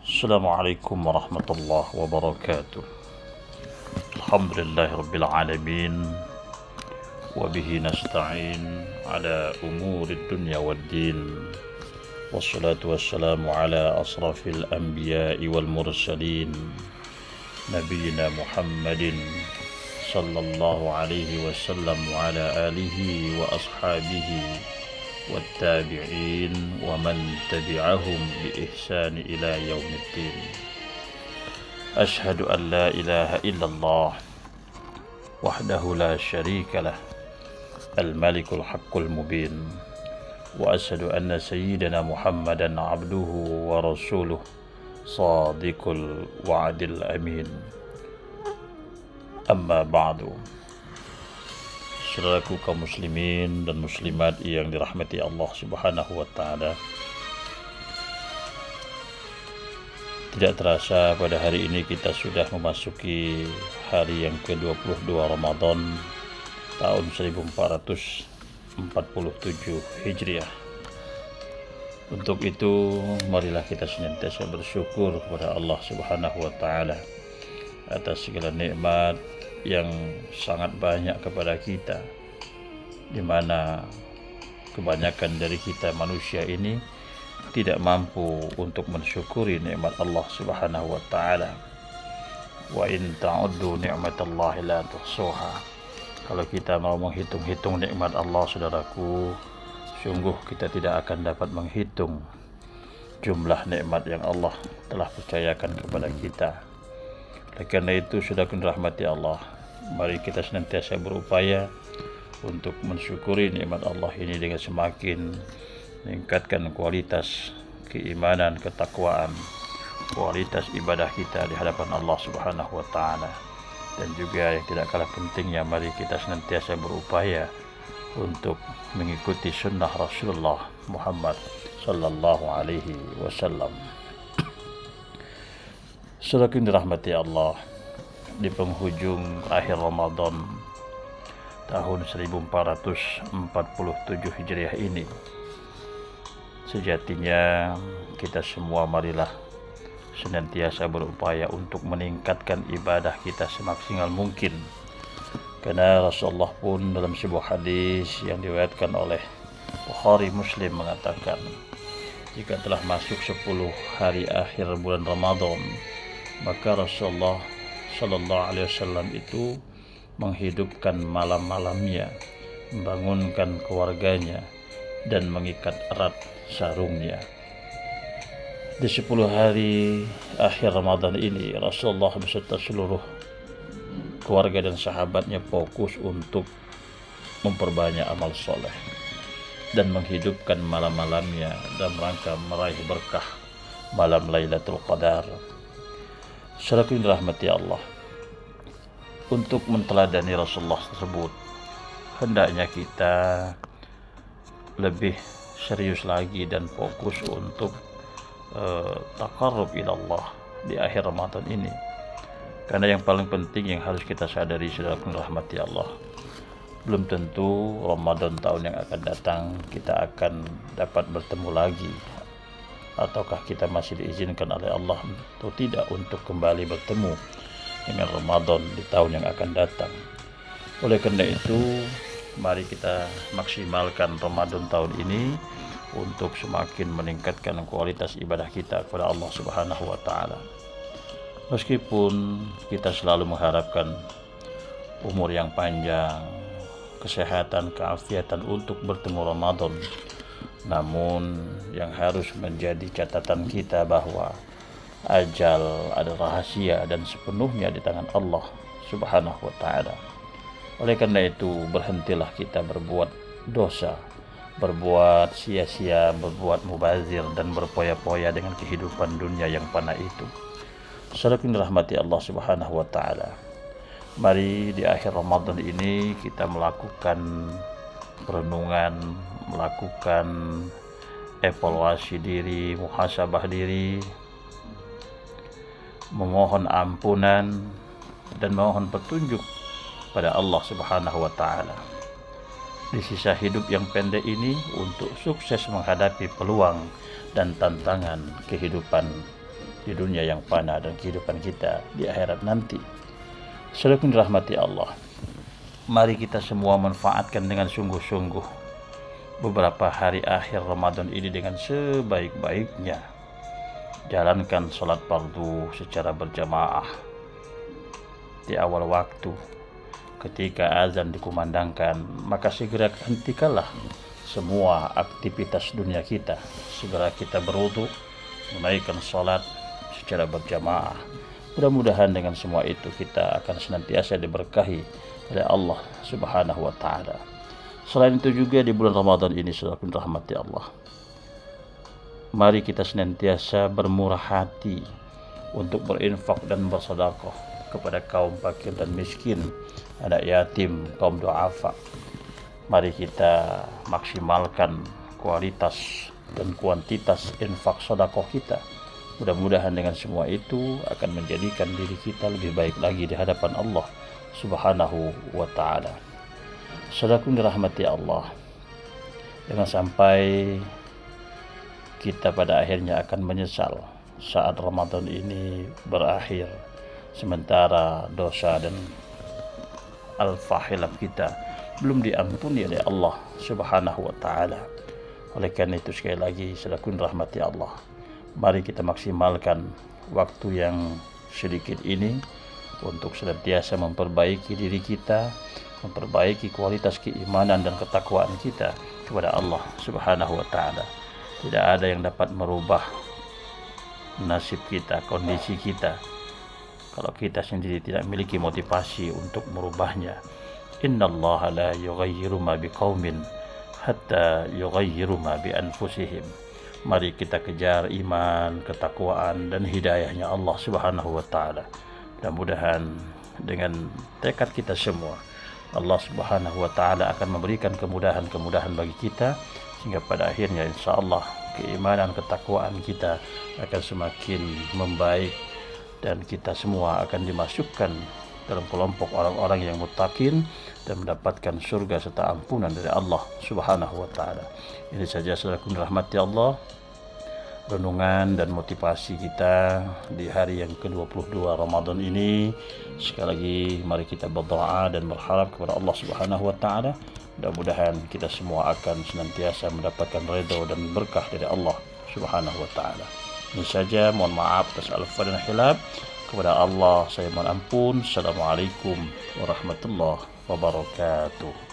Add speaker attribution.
Speaker 1: Assalamualaikum warahmatullahi wabarakatuh. Alhamdulillahi rabbil alamin. Wabihi nasta'in ala umuri dunya waddin. Wassalatu wassalamu ala asrafil anbiya'i wal mursalin. Nabiyyina Muhammadin sallallahu alaihi wasallam wa ala alihi wa ashabihi والتابعين ومن تبعهم بإحسان إلى يوم الدين. أشهد أن لا إله إلا الله وحده لا شريك له الملك الحق المبين، وأشهد أن سيدنا محمدا عبده ورسوله صادق الوعد الأمين. أما بعد. Saudaraku kaum muslimin dan muslimat yang dirahmati Allah Subhanahu wa taala. Tidak terasa pada hari ini kita sudah memasuki hari yang ke-22 Ramadan tahun 1447 Hijriah. Untuk itu marilah kita senantiasa bersyukur kepada Allah Subhanahu wa taala atas segala nikmat yang sangat banyak kepada kita, di mana kebanyakan dari kita manusia ini tidak mampu untuk mensyukuri nikmat Allah Subhanahu wa taala. Wa in ta'uddu ni'matallahi la tuhsuha. Kalau kita mau menghitung-hitung nikmat Allah, saudaraku, sungguh kita tidak akan dapat menghitung jumlah nikmat yang Allah telah percayakan kepada kita. Oleh karena itu, saudaraku rahmati Allah, mari kita senantiasa berupaya untuk mensyukuri nikmat Allah ini dengan semakin meningkatkan kualitas keimanan, ketakwaan, kualitas ibadah kita di hadapan Allah Subhanahu wa taala. Dan juga yang tidak kalah pentingnya, mari kita senantiasa berupaya untuk mengikuti sunnah Rasulullah Muhammad sallallahu alaihi wasallam. Saudaraku yang dirahmati Allah, di penghujung akhir Ramadan tahun 1447 Hijriah ini, sejatinya kita semua marilah senantiasa berupaya untuk meningkatkan ibadah kita semaksimal mungkin. Karena Rasulullah pun dalam sebuah hadis yang diriwayatkan oleh Bukhari Muslim mengatakan, jika telah masuk 10 hari akhir bulan Ramadan, maka Rasulullah Sallallahu Alaihi Wasallam itu menghidupkan malam-malamnya, membangunkan keluarganya, dan mengikat erat sarungnya. Di 10 hari akhir Ramadan ini, Rasulullah beserta seluruh keluarga dan sahabatnya fokus untuk memperbanyak amal soleh dan menghidupkan malam-malamnya dalam rangka meraih berkah malam Lailatul Qadar. Saudaraku yang dirahmati Allah, untuk menteladani Rasulullah tersebut, hendaknya kita lebih serius lagi dan fokus untuk taqarrub ila Allah di akhir Ramadan ini. Karena yang paling penting yang harus kita sadari, saudaraku yang dirahmati Allah, belum tentu Ramadan tahun yang akan datang kita akan dapat bertemu lagi, ataukah kita masih diizinkan oleh Allah atau tidak untuk kembali bertemu dengan Ramadan di tahun yang akan datang. Oleh karena itu, mari kita maksimalkan Ramadan tahun ini untuk semakin meningkatkan kualitas ibadah kita kepada Allah Subhanahu wa taala. Meskipun kita selalu mengharapkan umur yang panjang, kesehatan, keafiatan untuk bertemu Ramadan, namun yang harus menjadi catatan kita bahwa ajal adalah rahasia dan sepenuhnya di tangan Allah Subhanahu wa taala. Oleh karena itu, berhentilah kita berbuat dosa, berbuat sia-sia, berbuat mubazir, dan berpoya-poya dengan kehidupan dunia yang fana itu. Saudaraku yang dirahmati Allah Subhanahu wa taala, mari di akhir Ramadan ini kita melakukan perenungan, melakukan evaluasi diri, muhasabah diri, memohon ampunan dan memohon petunjuk pada Allah Subhanahu wa taala. di sisa hidup yang pendek ini untuk sukses menghadapi peluang dan tantangan kehidupan di dunia yang fana dan kehidupan kita di akhirat nanti. Saudaraku dirahmati Allah, mari kita semua manfaatkan dengan sungguh-sungguh beberapa hari akhir Ramadan ini dengan sebaik-baiknya. Jalankan sholat fardu secara berjamaah di awal waktu. Ketika azan dikumandangkan, maka segera hentikanlah semua aktivitas dunia kita. Segera kita berwudu, menunaikan sholat secara berjamaah. Mudah-mudahan dengan semua itu kita akan senantiasa diberkahi oleh Allah Subhanahu wa Ta'ala. Selain itu juga di bulan Ramadan ini, saudaraku rahmati Allah, mari kita senantiasa bermurah hati untuk berinfak dan bersedekah kepada kaum fakir dan miskin, anak yatim, kaum du'afa. Mari kita maksimalkan kualitas dan kuantitas infak sedekah kita. Mudah-mudahan dengan semua itu akan menjadikan diri kita lebih baik lagi di hadapan Allah Subhanahu wa Ta'ala. Saudaraku dirahmati Allah, jangan sampai kita pada akhirnya akan menyesal saat Ramadan ini berakhir, sementara dosa dan al-fahilam kita belum diampuni oleh Allah Subhanahu wa Ta'ala. Oleh karena itu sekali lagi, saudaraku rahmati Allah, mari kita maksimalkan waktu yang sedikit ini untuk senantiasa memperbaiki diri kita, memperbaiki kualitas keimanan dan ketakwaan kita kepada Allah Subhanahu wa Ta'ala. Tidak ada yang dapat merubah nasib kita, kondisi kita, kalau kita sendiri tidak memiliki motivasi untuk merubahnya. Innallaha la yughayyiru ma biqaumin hatta yughayyiru ma bi anfusihim. Mari kita kejar iman, ketakwaan dan hidayahnya Allah Subhanahu wa Ta'ala. Mudah-mudahan dengan tekad kita semua, Allah Subhanahu wa Ta'ala akan memberikan kemudahan-kemudahan bagi kita, sehingga pada akhirnya insyaallah keimanan, ketakwaan kita akan semakin membaik dan kita semua akan dimasukkan dalam kelompok orang-orang yang muttaqin dan mendapatkan surga serta ampunan dari Allah Subhanahu wa Ta'ala. Ini saja saudaraku rahmati Allah, renungan dan motivasi kita di hari yang ke-22 Ramadan ini. Sekali lagi mari kita berdoa dan berharap kepada Allah Subhanahu wa Ta'ala. Mudah-mudahan kita semua akan senantiasa mendapatkan ridha dan berkah dari Allah Subhanahu wa Ta'ala. Ini saja, mohon maaf atas al-fadl dan khilaf. Kepada Allah saya mohon ampun. Assalamualaikum warahmatullahi wabarakatuh.